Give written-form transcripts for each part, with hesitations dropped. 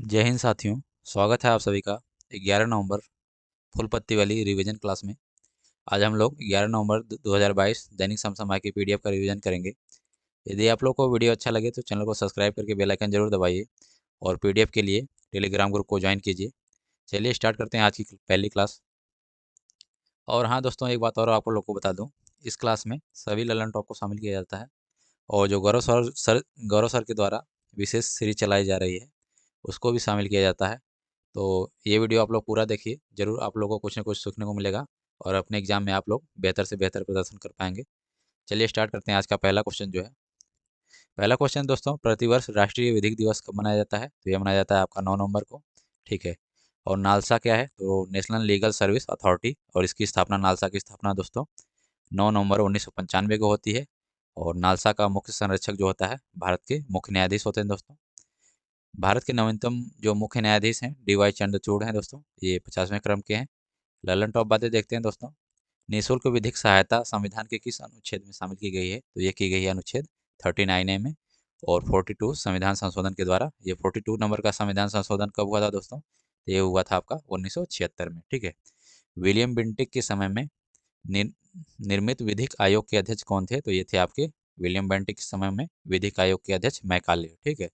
जय हिंद साथियों। स्वागत है आप सभी का 11 नवंबर फुल पत्ती वाली रिवीजन क्लास में। आज हम लोग 11 नवंबर 2022 दैनिक समसामयिक की पीडीएफ का रिवीजन करेंगे। यदि आप लोग को वीडियो अच्छा लगे तो चैनल को सब्सक्राइब करके बेल आइकन जरूर दबाइए और पीडीएफ के लिए टेलीग्राम ग्रुप को ज्वाइन कीजिए। चलिए स्टार्ट करते हैं आज की पहली क्लास। और हाँ दोस्तों, एक बात और आप लोग को बता दूँ, इस क्लास में सभी ललन टॉप को शामिल किया जाता है और जो गौरव सर के द्वारा विशेष सीरीज चलाई जा रही है उसको भी शामिल किया जाता है। तो ये वीडियो आप लोग पूरा देखिए, ज़रूर आप लोगों को कुछ ना कुछ सीखने को मिलेगा और अपने एग्जाम में आप लोग बेहतर से बेहतर प्रदर्शन कर पाएंगे। चलिए स्टार्ट करते हैं। आज का पहला क्वेश्चन जो है, पहला क्वेश्चन दोस्तों, प्रतिवर्ष राष्ट्रीय विधिक दिवस कब मनाया जाता है? तो ये मनाया जाता है आपका 9 नवंबर को। ठीक है। और नालसा क्या है? तो नेशनल लीगल सर्विस अथॉरिटी, और इसकी स्थापना, नालसा की स्थापना दोस्तों 9 नवंबर 1995 को होती है। और नालसा का मुख्य संरक्षक जो होता है भारत के मुख्य न्यायाधीश होते हैं दोस्तों। भारत के नवीनतम जो मुख्य न्यायाधीश हैं DY चंद्रचूड़ हैं दोस्तों, ये 50वें क्रम के हैं। ललन टॉप बातें देखते हैं दोस्तों। निःशुल्क विधिक सहायता संविधान के किस अनुच्छेद में शामिल की गई है? तो ये की गई है अनुच्छेद 39A में। और 42 संविधान संशोधन के द्वारा। ये 42 नंबर का संविधान संशोधन कब हुआ था दोस्तों? तो ये हुआ था आपका 1976 में। ठीक है। विलियम बेंटिक के समय में निर, निर्मित विधिक आयोग के अध्यक्ष कौन थे? तो ये थे आपके विलियम बेंटिक के समय में विधिक आयोग के अध्यक्ष मैकाले। ठीक है।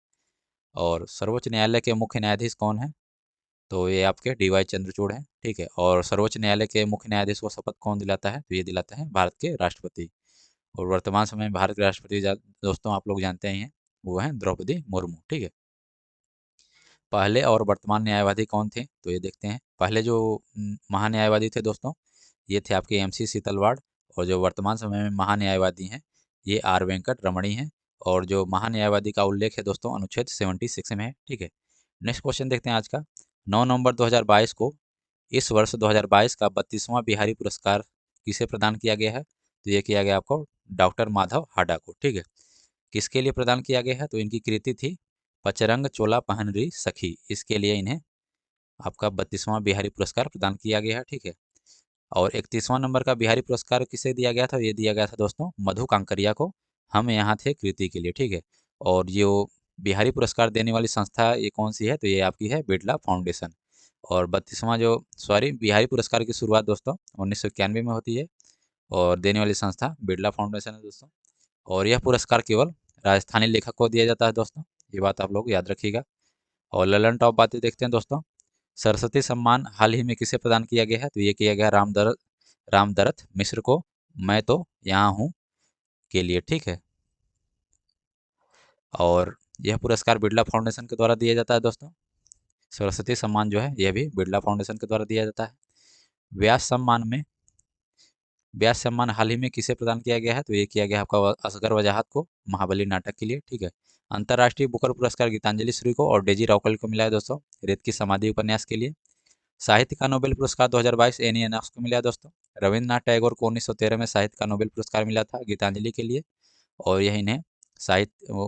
और सर्वोच्च न्यायालय के मुख्य न्यायाधीश कौन है? तो ये आपके DY चंद्रचूड़ हैं। ठीक है। और सर्वोच्च न्यायालय के मुख्य न्यायाधीश को शपथ कौन दिलाता है? तो ये दिलाता है भारत के राष्ट्रपति। और वर्तमान समय में भारत के राष्ट्रपति दोस्तों आप लोग जानते ही हैं, वो हैं द्रौपदी मुर्मू। ठीक है। पहले और वर्तमान न्यायवादी कौन थे? तो ये देखते हैं। पहले जो महान्यायवादी थे दोस्तों, ये थे आपके MC सीतलवाड़। और जो वर्तमान समय में महान्यायवादी हैं, ये R वेंकट रमणी हैं। और जो महान्यायवादी का उल्लेख है दोस्तों अनुच्छेद 76 में है। ठीक है। नेक्स्ट क्वेश्चन देखते हैं आज का। 9 नवंबर 2022 को, इस वर्ष 2022 का 32वां बिहारी पुरस्कार किसे प्रदान किया गया है? तो ये किया गया आपको डॉक्टर माधव हाडा को। ठीक है। किसके लिए प्रदान किया गया है? तो इनकी कृति थी पचरंग चोला पहनरी सखी, इसके लिए इन्हें आपका 32वां बिहारी पुरस्कार प्रदान किया गया है। ठीक है। और 31वां नंबर का बिहारी पुरस्कार किसे दिया गया था? ये दिया गया था दोस्तों मधु कांकरिया को, हम यहाँ थे कृति के लिए। ठीक है। और जो बिहारी पुरस्कार देने वाली संस्था ये कौन सी है? तो ये आपकी है बिरला फाउंडेशन। और 32वां जो बिहारी पुरस्कार की शुरुआत दोस्तों 1991 में होती है और देने वाली संस्था बिरला फाउंडेशन है दोस्तों। और यह पुरस्कार केवल राजस्थानी लेखक को दिया जाता है दोस्तों, ये बात आप लोग याद रखिएगा। और ललन टॉप बातें देखते हैं दोस्तों। सरस्वती सम्मान हाल ही में किसे प्रदान किया गया है? तो ये किया गया रामदरथ मिश्र को, मैं तो यहाँ हूँ के लिए। ठीक है। और यह पुरस्कार बिरला फाउंडेशन के द्वारा दिया जाता है दोस्तों। सरस्वती सम्मान जो है यह भी बिरला फाउंडेशन के द्वारा दिया जाता है। व्यास सम्मान में व्यास सम्मान हाल ही में किसे प्रदान किया गया है? तो ये किया गया आपका असगर वजाहत को, महाबली नाटक के लिए। ठीक है। अंतर्राष्ट्रीय बुकर पुरस्कार गीतांजलि श्री को और डेजी राउकल को मिला है दोस्तों, रेत की समाधि उपन्यास के लिए। साहित्य का नोबेल पुरस्कार 2022 एनी एनॉक्स को मिला है दोस्तों। रविन्द्रनाथ टैगोर को 1913 में साहित्य का नोबेल पुरस्कार मिला था गीतांजलि के लिए। और यह इन्हें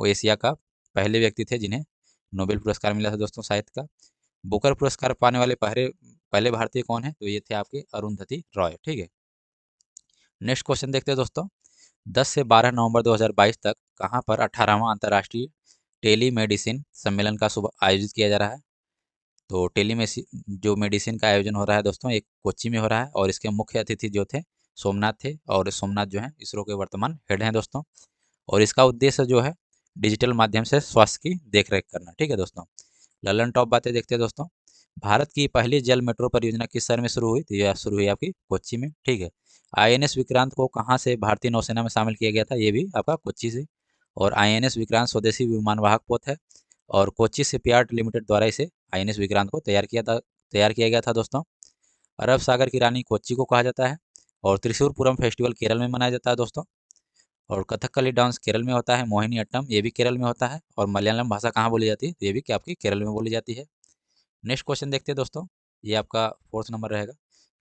एशिया का पहले व्यक्ति थे जिन्हें नोबेल पुरस्कार मिला था दोस्तों साहित्य का। बुकर पुरस्कार पाने वाले पहले पहले भारतीय कौन है? तो ये थे आपके अरुंधति रॉय। ठीक है। नेक्स्ट क्वेश्चन देखते हैं दोस्तों। 10 से 12 नवंबर 2022 तक कहाँ पर 18वां अंतर्राष्ट्रीय टेलीमेडिसिन सम्मेलन का शुभ आयोजित किया जा रहा है? तो जो मेडिसिन का आयोजन हो रहा है दोस्तों, एक कोच्चि में हो रहा है और इसके मुख्य अतिथि जो थे सोमनाथ थे। और सोमनाथ जो है इसरो के वर्तमान हेड हैं दोस्तों। और इसका उद्देश्य जो है डिजिटल माध्यम से स्वास्थ्य की देखरेख करना। ठीक है दोस्तों। ललन टॉप बातें देखते हैं दोस्तों। भारत की पहली जल मेट्रो परियोजना किस शहर में शुरू हुई? तो यह शुरू हुई आपकी कोच्चि में। ठीक है। INS विक्रांत को कहाँ से भारतीय नौसेना में शामिल किया गया था? ये भी आपका कोच्चि से। और INS विक्रांत स्वदेशी विमानवाहक पोत है और कोच्चि शिपयार्ड लिमिटेड द्वारा इसे INS विक्रांत को तैयार किया गया था दोस्तों। अरब सागर की रानी कोच्चि को कहा जाता है। और त्रिशूरपुरम फेस्टिवल केरल में मनाया जाता है दोस्तों। और कथकली डांस केरल में होता है, मोहिनी अट्टम ये भी केरल में होता है। और मलयालम भाषा कहाँ बोली जाती है? तो ये भी क्या आपकी केरल में बोली जाती है। नेक्स्ट क्वेश्चन देखते हैं दोस्तों। ये आपका 4th नंबर रहेगा।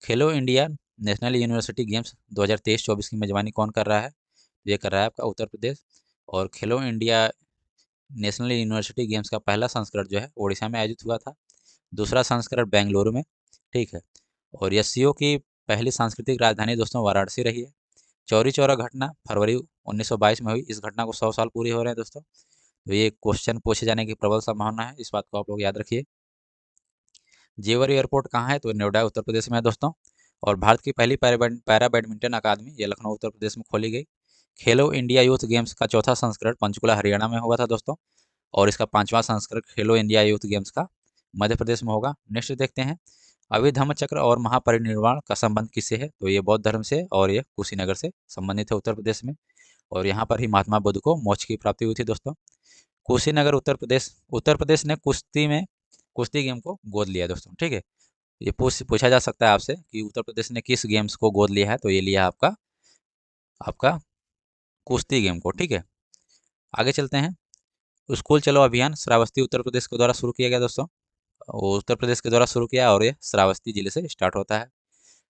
खेलो इंडिया नेशनल यूनिवर्सिटी गेम्स 2023-24 की मेजबानी कौन कर रहा है? ये कर रहा है आपका उत्तर प्रदेश। और खेलो इंडिया नेशनल यूनिवर्सिटी गेम्स का पहला संस्करण जो है ओडिशा में आयोजित हुआ था, दूसरा संस्करण बेंगलुरु में। ठीक है। और SCO की पहली सांस्कृतिक राजधानी दोस्तों वाराणसी रही है। चौरी चौरा घटना फरवरी 1922 में हुई। इस घटना को 100 साल पूरे हो रहे हैं दोस्तों। तो ये क्वेश्चन पूछे जाने की प्रबल संभावना है, इस बात को आप लोग याद रखिए। जेवर एयरपोर्ट कहाँ है? तो नोएडा उत्तर प्रदेश में है दोस्तों। और भारत की पहली पैरा बैडमिंटन अकादमी ये लखनऊ उत्तर प्रदेश में खोली गई। खेलो इंडिया यूथ गेम्स का चौथा संस्करण पंचकुला हरियाणा में हुआ था दोस्तों। और इसका 5वां संस्करण खेलो इंडिया यूथ गेम्स का मध्य प्रदेश में होगा। नेक्स्ट देखते हैं, अभिधम्म चक्र और महापरिनिर्वाण का संबंध किससे है? तो ये बौद्ध धर्म से और ये कुशीनगर से संबंधित है उत्तर प्रदेश में। और यहाँ पर ही महात्मा बुद्ध को मोक्ष की प्राप्ति हुई थी दोस्तों। कुशीनगर उत्तर प्रदेश ने कुश्ती गेम को गोद लिया दोस्तों। ठीक है, ये पूछा जा सकता है आपसे कि उत्तर प्रदेश ने किस गेम्स को गोद लिया है? तो ये लिया आपका आपका कुश्ती गेम को। ठीक है, आगे चलते हैं। स्कूल चलो अभियान श्रावस्ती उत्तर प्रदेश के द्वारा शुरू किया गया दोस्तों। वो उत्तर प्रदेश के द्वारा शुरू किया और ये श्रावस्ती जिले से स्टार्ट होता है।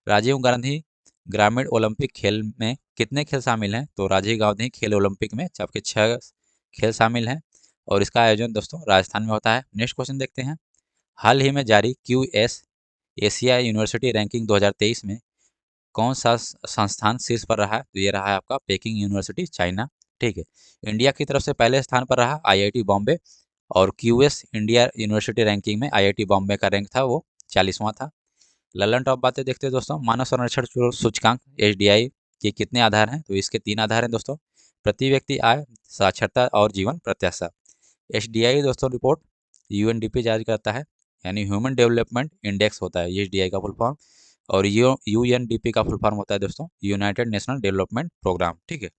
राजीव गांधी ग्रामीण ओलंपिक खेल में कितने खेल शामिल हैं? तो राजीव गांधी खेल ओलंपिक में आपके 6 खेल शामिल हैं। और इसका आयोजन दोस्तों राजस्थान में होता है। नेक्स्ट क्वेश्चन देखते हैं, हाल ही में जारी QS एशिया यूनिवर्सिटी रैंकिंग 2023 में कौन सा संस्थान शीर्ष पर रहा है? तो ये रहा है आपका पेकिंग यूनिवर्सिटी, चाइना। ठीक है, इंडिया की तरफ से पहले स्थान पर रहा IIT बॉम्बे। और QS इंडिया यूनिवर्सिटी रैंकिंग में IIT बॉम्बे का रैंक था वो 40वां था। ललन टॉप बातें देखते हैं दोस्तों, मानव संरक्षण सूचकांक HDI के कितने आधार हैं? तो इसके 3 आधार हैं दोस्तों, प्रति व्यक्ति आय, साक्षरता और जीवन प्रत्याशा। HDI दोस्तों रिपोर्ट UNDP जारी करता है, यानी ह्यूमन डेवलपमेंट इंडेक्स होता है HDI का फुल फॉर्म। और UNDP का फुल फॉर्म होता है दोस्तों यूनाइटेड नेशनल डेवलपमेंट प्रोग्राम। ठीक है,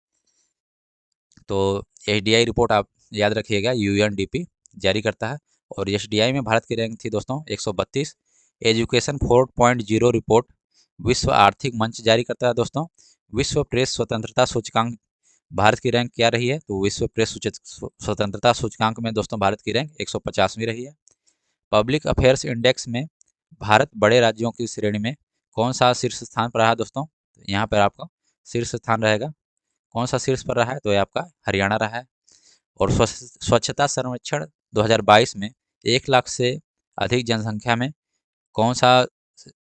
तो HDI रिपोर्ट आप याद रखिएगा UNDP जारी करता है। और HDI में भारत की रैंक थी दोस्तों 132। एजुकेशन 4.0 रिपोर्ट विश्व आर्थिक मंच जारी करता है दोस्तों। विश्व प्रेस स्वतंत्रता सूचकांक भारत की रैंक क्या रही है? तो विश्व प्रेस स्वतंत्रता सूचकांक में दोस्तों भारत की रैंक 150वीं रही है। पब्लिक अफेयर्स इंडेक्स में भारत बड़े राज्यों की श्रेणी में कौन सा शीर्ष स्थान पर रहा दोस्तों? यहाँ पर आपका शीर्ष स्थान रहेगा, कौन सा शीर्ष पर रहा है? तो ये आपका हरियाणा रहा है। और स्वच्छता सर्वेक्षण 2022 में 1 लाख से अधिक जनसंख्या में कौन सा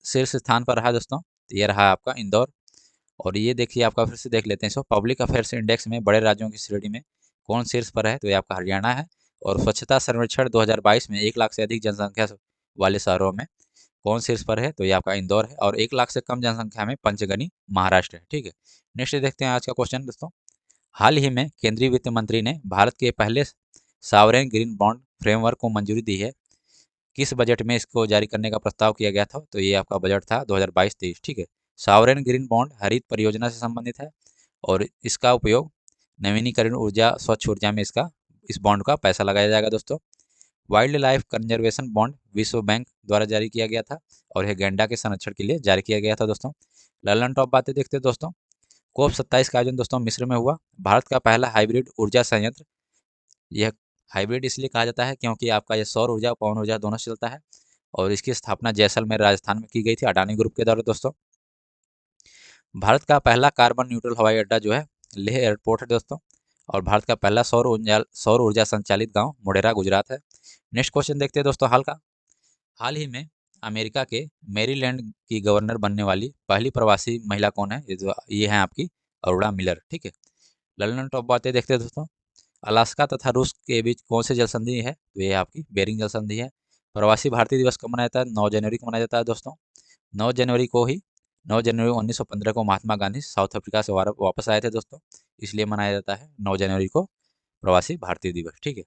शीर्ष स्थान पर रहा दोस्तों? तो ये रहा आपका इंदौर। और ये देखिए आपका फिर से देख लेते हैं इसको, पब्लिक अफेयर्स इंडेक्स में बड़े राज्यों की श्रेणी में कौन शीर्ष पर है? तो ये आपका हरियाणा है। और स्वच्छता सर्वेक्षण 2022 में 1 लाख से अधिक जनसंख्या वाले शहरों में कौन शीर्ष पर है? तो ये आपका इंदौर है। और 1 लाख से कम जनसंख्या में पंचगनी महाराष्ट्र है। ठीक है, नेक्स्ट देखते हैं आज का क्वेश्चन दोस्तों, हाल ही में केंद्रीय वित्त मंत्री ने भारत के पहले सॉवरेन ग्रीन बॉन्ड फ्रेमवर्क को मंजूरी दी है। किस बजट में इसको जारी करने का प्रस्ताव किया गया था? तो ये आपका बजट था 2022-23। ठीक है, सॉवरेन ग्रीन बॉन्ड हरित परियोजना से संबंधित है। और इसका उपयोग नवीनीकरण ऊर्जा, स्वच्छ ऊर्जा में इस बॉन्ड का पैसा लगाया जाएगा दोस्तों। वाइल्ड लाइफ कंजर्वेशन बॉन्ड विश्व बैंक द्वारा जारी किया गया था। और यह गैंडा के संरक्षण के लिए जारी किया गया था दोस्तों। ललन टॉप बातें देखते हैं दोस्तों, COP27 का आयोजन दोस्तों मिस्र में हुआ। भारत का पहला हाइब्रिड ऊर्जा संयंत्र, यह हाइब्रिड इसलिए कहा जाता है क्योंकि आपका यह सौर ऊर्जा और पवन ऊर्जा दोनों से चलता है। और इसकी स्थापना जैसलमेर राजस्थान में की गई थी अडानी ग्रुप के द्वारा दोस्तों। भारत का पहला कार्बन न्यूट्रल हवाई अड्डा जो है लेह एयरपोर्ट है दोस्तों। और भारत का पहला सौर ऊर्जा संचालित गांव मोढेरा गुजरात है। नेक्स्ट क्वेश्चन देखते हैं दोस्तों, हाल ही में अमेरिका के मैरीलैंड की गवर्नर बनने वाली पहली प्रवासी महिला कौन है? ये है आपकी अरोड़ा मिलर। ठीक है, ललन टॉप बातें देखते हैं दोस्तों, अलास्का तथा रूस के बीच कौन सी जल संधि है? तो ये आपकी बेरिंग जल संधि है। प्रवासी भारतीय दिवस कब मनाया जाता है? 9 जनवरी को मनाया जाता है दोस्तों। 9 जनवरी को ही 9 जनवरी 1915 को महात्मा गांधी साउथ अफ्रीका से वापस आए थे दोस्तों, इसलिए मनाया जाता है 9 जनवरी को प्रवासी भारतीय दिवस। ठीक है,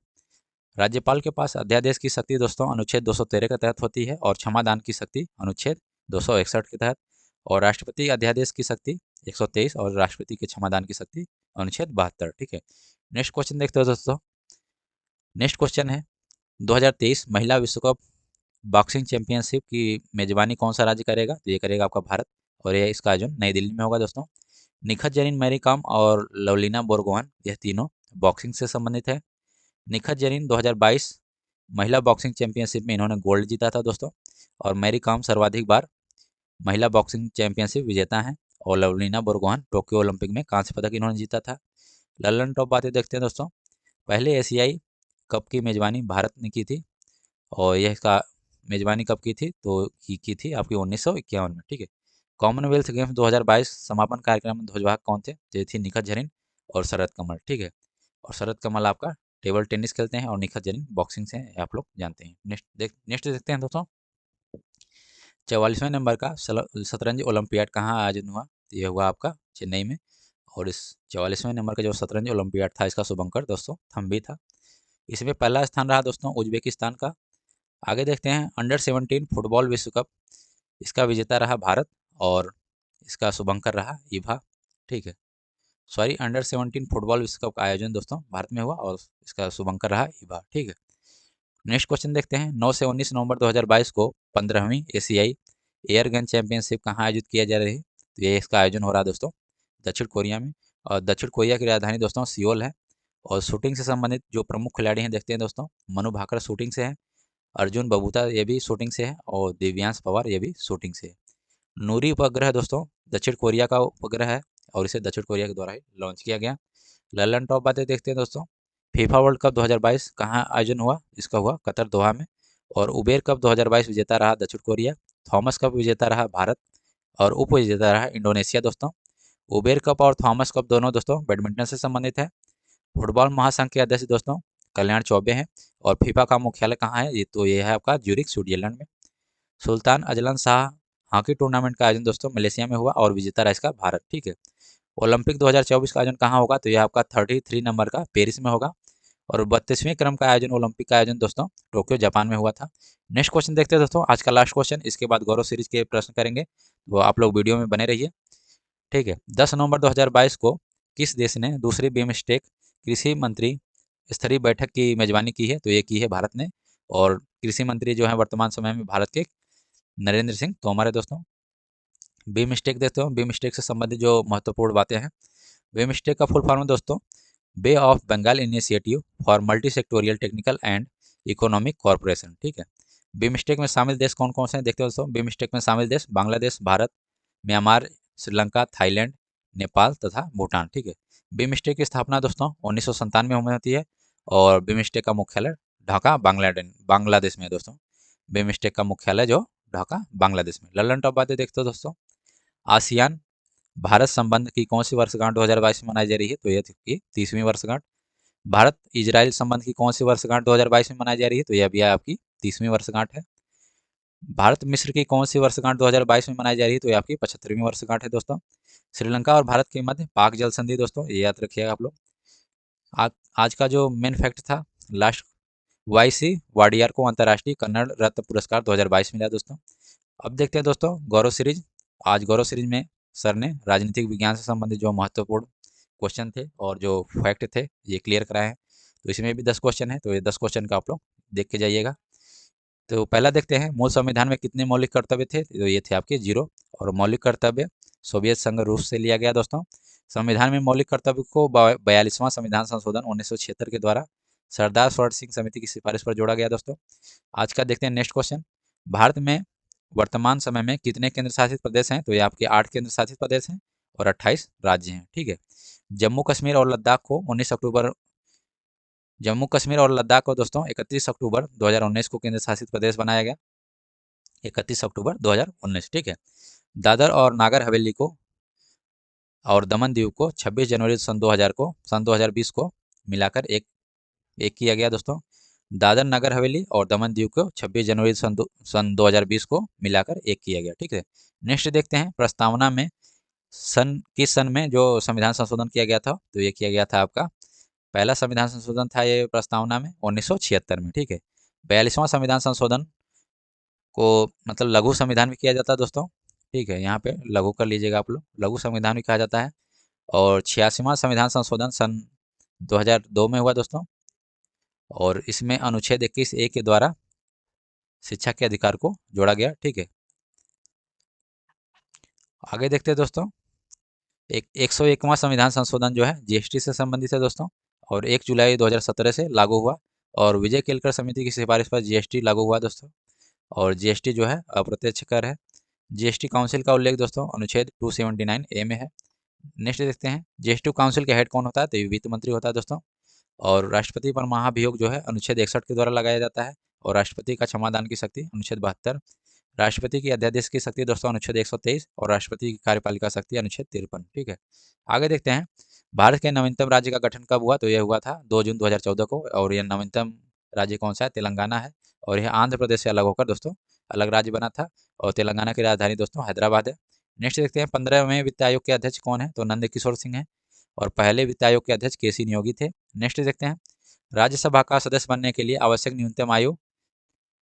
राज्यपाल के पास अध्यादेश की शक्ति दोस्तों अनुच्छेद 213 के तहत होती है। और क्षमादान की शक्ति अनुच्छेद 261 के तहत। और राष्ट्रपति अध्यादेश की शक्ति 123। और राष्ट्रपति के क्षमादान की शक्ति अनुच्छेद 72। ठीक है, नेक्स्ट क्वेश्चन देखते हो दोस्तों, नेक्स्ट क्वेश्चन है 2023 महिला विश्व कप बॉक्सिंग चैंपियनशिप की मेजबानी कौन सा राज्य करेगा? तो ये करेगा आपका भारत। और ये इसका आयोजन नई दिल्ली में होगा दोस्तों। निखत जरीन, मैरी कॉम और लवलीना बोरगोहन यह तीनों बॉक्सिंग से संबंधित है। निखत जरीन 2022 महिला बॉक्सिंग चैंपियनशिप में इन्होंने गोल्ड जीता था दोस्तों। और मैरी कॉम सर्वाधिक बार महिला बॉक्सिंग चैंपियनशिप विजेता हैं। और लवलीना बोरगोहन टोक्यो ओलंपिक में कांस्य पदक इन्होंने जीता था। ललन टॉप बातें देखते हैं दोस्तों, पहले एशियाई कप की मेजबानी भारत ने की थी। और यह इसका मेजबानी कब की थी? तो की थी आपकी 1951 में। ठीक है, कॉमनवेल्थ गेम्स 2022 समापन कार्यक्रम में ध्वजवाहक कौन थे? ये थी निखत झरीन और शरद कमल। ठीक है, और शरद कमल आपका टेबल टेनिस खेलते हैं, और निखत जरीन बॉक्सिंग से आप लोग जानते हैं। नेक्स्ट देखते हैं दोस्तों, 44वें नंबर का शतरंज ओलंपियाड कहाँ आयोजन हुआ? तो ये हुआ आपका चेन्नई में। और इस 44वें नंबर का जो शतरंज ओलंपियाड था, इसका शुभंकर दोस्तों थम्बी था। इसमें पहला स्थान रहा दोस्तों उज्बेकिस्तान का। आगे देखते हैं अंडर 17 फुटबॉल विश्व कप, इसका विजेता रहा भारत, और इसका शुभंकर रहा इभा। ठीक है, सॉरी, अंडर 17 फुटबॉल विश्व कप का आयोजन दोस्तों भारत में हुआ, और इसका शुभंकर रहा इभा। ठीक है, नेक्स्ट क्वेश्चन देखते हैं, 9 से 19 नवंबर 2022 को 15वीं एशियाई एयर गन चैंपियनशिप कहाँ आयोजित किया जा रही है? तो ये इसका आयोजन हो रहा है दोस्तों दक्षिण कोरिया में, और दक्षिण कोरिया की राजधानी दोस्तों सियोल है। और शूटिंग से संबंधित जो प्रमुख खिलाड़ी हैं देखते हैं दोस्तों, मनु भाकर शूटिंग से है, अर्जुन बबूता ये भी शूटिंग से है, और दिव्यांश पवार ये भी शूटिंग से है। नूरी उपग्रह दोस्तों दक्षिण कोरिया का उपग्रह है, और इसे दक्षिण कोरिया के द्वारा ही लॉन्च किया गया। ललन टॉप बातें देखते हैं दोस्तों, फीफा वर्ल्ड कप 2022 कहाँ आयोजन हुआ? इसका हुआ कतर दोहा में। और उबेर कप 2022 विजेता रहा दक्षिण कोरिया। थॉमस कप विजेता रहा भारत, और उप विजेता रहा इंडोनेशिया दोस्तों। उबेर कप और थॉमस कप दोनों दोस्तों बैडमिंटन से संबंधित है। फुटबॉल महासंघ के अध्यक्ष दोस्तों कल्याण चौबे हैं। और फीफा का मुख्यालय कहाँ है? ये है आपका ज्यूरिख स्विट्जरलैंड में। Sultan Azlan Shah hockey tournament का आयोजन दोस्तों मलेशिया में हुआ, और विजेता रहा इसका भारत। ठीक है, ओलंपिक 2024 का आयोजन कहाँ होगा? तो यह आपका 33 नंबर का पेरिस में होगा। और 32वें क्रम का आयोजन ओलंपिक का आयोजन दोस्तों टोक्यो जापान में हुआ था। नेक्स्ट क्वेश्चन देखते हैं दोस्तों, आज का लास्ट क्वेश्चन, इसके बाद गौरव सीरीज के प्रश्न करेंगे, तो आप लोग वीडियो में बने रहिए। ठीक है, 10 नवंबर 2022 को किस देश ने दूसरी बिमस्टेक कृषि मंत्री स्तरीय बैठक की मेजबानी की है? तो ये की है भारत ने। और कृषि मंत्री जो है वर्तमान समय में भारत के नरेंद्र सिंह तोमर है दोस्तों। बिमस्टेक देखते हो, बिमस्टेक से संबंधित जो महत्वपूर्ण बातें हैं, बिमस्टेक का फुल फॉर्म है दोस्तों Bay of Bengal initiative for multi sectoral technical and economic corporation. ठीक है, बिमस्टेक में शामिल देश कौन कौन से हैं देखते हो दोस्तों, बिमस्टेक में शामिल देश बांग्लादेश, भारत, म्यांमार, श्रीलंका, थाईलैंड, नेपाल तथा भूटान। ठीक है, बिमस्टेक की स्थापना दोस्तों 1997 में होती है, और बिमस्टेक का मुख्यालय ढाका बांग्लादेश में है दोस्तों। बिमस्टेक का मुख्यालय जो ढाका बांग्लादेश में। ललन टॉप बातें देखते हो दोस्तों, आसियान भारत संबंध की कौन सी वर्षगांठ 2022 में मनाई जा रही है? तो यह की 30वीं वर्षगांठ। भारत इजराइल संबंध की कौन सी वर्षगांठ 2022 में मनाई जा रही है? तो यह भी आपकी 30वीं वर्षगांठ है। भारत मिस्र की कौन सी वर्षगांठ 2022 में मनाई जा रही है? तो ये आपकी 75वीं वर्षगांठ है दोस्तों। श्रीलंका और भारत के मध्य पाक जल संधि दोस्तों, ये याद रखिएगा आप लोग। आज का जो मेन फैक्ट था लास्ट, वाईसी वाडियार को अंतर्राष्ट्रीय कन्नड़ रत्न पुरस्कार 2022 मिला दोस्तों। अब देखते हैं दोस्तों गौरव सीरीज। आज गौरव सीरीज में सर ने राजनीतिक विज्ञान से संबंधित जो महत्वपूर्ण क्वेश्चन थे और जो फैक्ट थे ये क्लियर कराए हैं। तो इसमें भी 10 क्वेश्चन है, तो ये 10 क्वेश्चन का आप लोग देख के जाइएगा। तो पहला देखते हैं, मूल संविधान में कितने मौलिक कर्तव्य थे? तो ये थे आपके 0। और मौलिक कर्तव्य सोवियत संघ रूस से लिया गया दोस्तों। संविधान में मौलिक कर्तव्य को 42वां संविधान संशोधन 1976 के द्वारा सरदार सरोवर सिंह समिति की सिफारिश पर जोड़ा गया दोस्तों। आज का देखते हैं नेक्स्ट क्वेश्चन, भारत में वर्तमान समय में कितने केंद्र शासित प्रदेश हैं? तो ये आपके 8 केंद्र शासित प्रदेश हैं और 28 राज्य हैं। ठीक है, जम्मू कश्मीर और लद्दाख को 19 अक्टूबर जम्मू कश्मीर और लद्दाख को दोस्तों 31 अक्टूबर 2019 को केंद्र शासित प्रदेश बनाया गया, 31 अक्टूबर 2019। ठीक है, दादर और नागर हवेली को और दमन दीव को 26 जनवरी सन 2020 को मिलाकर एक किया गया दोस्तों। दादर नगर हवेली और दमन दीव को 26 जनवरी सन 2020 को मिलाकर एक किया गया। ठीक है, नेक्स्ट देखते हैं प्रस्तावना में किस सन में जो संविधान संशोधन किया गया था? तो ये किया गया था आपका पहला संविधान संशोधन था ये प्रस्तावना में 1976 में। ठीक है, 42वां संविधान संशोधन को मतलब लघु संविधान भी किया जाता है दोस्तों। ठीक है, यहाँ पे लघु कर लीजिएगा आप लोग, लघु संविधान भी कहा जाता है। और 86वां संविधान संशोधन सन 2002 में हुआ दोस्तों, और इसमें अनुच्छेद 21A के द्वारा शिक्षा के अधिकार को जोड़ा गया। ठीक है, आगे देखते हैं दोस्तों, 101वां संविधान संशोधन जो है जीएसटी से संबंधित है दोस्तों, और 1 जुलाई 2017 से लागू हुआ, और विजय केलकर समिति की सिफारिश पर जीएसटी लागू हुआ दोस्तों। और जीएसटी जो है अप्रत्यक्ष कर है। जीएसटी काउंसिल का उल्लेख दोस्तों अनुच्छेद 279A में है। नेक्स्ट देखते हैं, जीएसटी काउंसिल का हेड कौन होता है? तो वित्त मंत्री होता है दोस्तों। और राष्ट्रपति पर महाभियोग जो है अनुच्छेद 61 के द्वारा लगाया जाता है, और राष्ट्रपति का क्षमादान की शक्ति अनुच्छेद 72 राष्ट्रपति की अध्यादेश की शक्ति दोस्तों अनुच्छेद 123 और राष्ट्रपति की कार्यपालिका शक्ति अनुच्छेद 53। ठीक है, आगे देखते हैं। भारत के नवीनतम राज्य का गठन कब हुआ? तो यह हुआ था 2 जून 2014 को, और यह नवीनतम राज्य कौन सा है? तेलंगाना है, और यह आंध्र प्रदेश से अलग होकर दोस्तों अलग राज्य बना था, और तेलंगाना की राजधानी दोस्तों हैदराबाद है। नेक्स्ट देखते हैं 15वें वित्त आयोग के अध्यक्ष कौन है? तो नंद किशोर सिंह है, और पहले वित्त आयोग के अध्यक्ष केसी नियोगी थे। नेक्स्ट देखते हैं राज्यसभा का सदस्य बनने के लिए आवश्यक न्यूनतम आयु।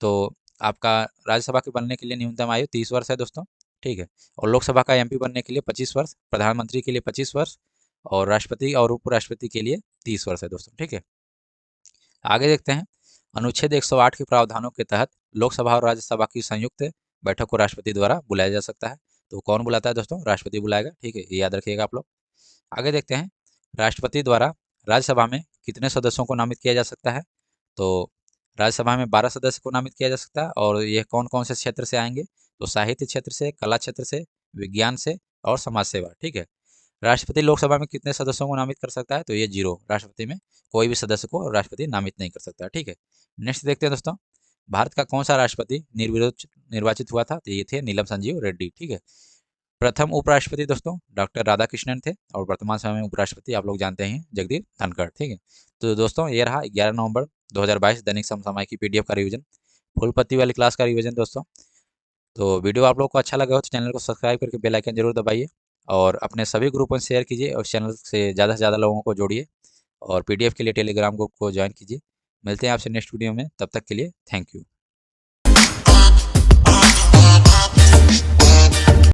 तो आपका राज्यसभा के बनने के लिए न्यूनतम आयु 30 वर्ष है दोस्तों। ठीक है, और लोकसभा का एमपी बनने के लिए 25 वर्ष, प्रधानमंत्री के लिए 25 वर्ष, और राष्ट्रपति और उपराष्ट्रपति के लिए 30 वर्ष है दोस्तों। ठीक है, आगे देखते हैं। अनुच्छेद 108 के प्रावधानों के तहत लोकसभा और राज्यसभा की संयुक्त बैठक को राष्ट्रपति द्वारा बुलाया जा सकता है। तो कौन बुलाता है दोस्तों? राष्ट्रपति बुलाएगा। ठीक है, ये याद रखिएगा आप लोग। आगे देखते हैं, राष्ट्रपति द्वारा राज्यसभा में कितने सदस्यों को नामित किया जा सकता है? तो राज्यसभा में 12 सदस्य को नामित किया जा सकता है, और ये कौन कौन से क्षेत्र से आएंगे? तो साहित्य क्षेत्र से, कला क्षेत्र से, विज्ञान से, और समाज सेवा। ठीक है, राष्ट्रपति लोकसभा में कितने सदस्यों को नामित कर सकता है? तो ये 0, राष्ट्रपति में कोई भी सदस्य को राष्ट्रपति नामित नहीं कर सकता। ठीक है, नेक्स्ट देखते हैं दोस्तों, भारत का कौन सा राष्ट्रपति निर्विरोध निर्वाचित हुआ था? तो ये थे नीलम संजीव रेड्डी। ठीक है, प्रथम उपराष्ट्रपति दोस्तों डॉक्टर राधाकृष्णन थे, और वर्तमान समय में उपराष्ट्रपति आप लोग जानते हैं जगदीप धनखड़। ठीक है, तो दोस्तों ये रहा 11 नवंबर 2022 दैनिक समसामयिक की पीडीएफ का रिवीजन, फुल पत्ती वाली क्लास का रिवीजन दोस्तों। तो वीडियो आप लोग को अच्छा लगा हो तो चैनल को सब्सक्राइब करके बेल आइकन जरूर दबाइए, और अपने सभी ग्रुपों में शेयर कीजिए, और चैनल से ज़्यादा लोगों को जोड़िए, और पीडीएफ के लिए टेलीग्राम ग्रुप को ज्वाइन कीजिए। मिलते हैं आपसे नेक्स्ट वीडियो में, तब तक के लिए थैंक यू।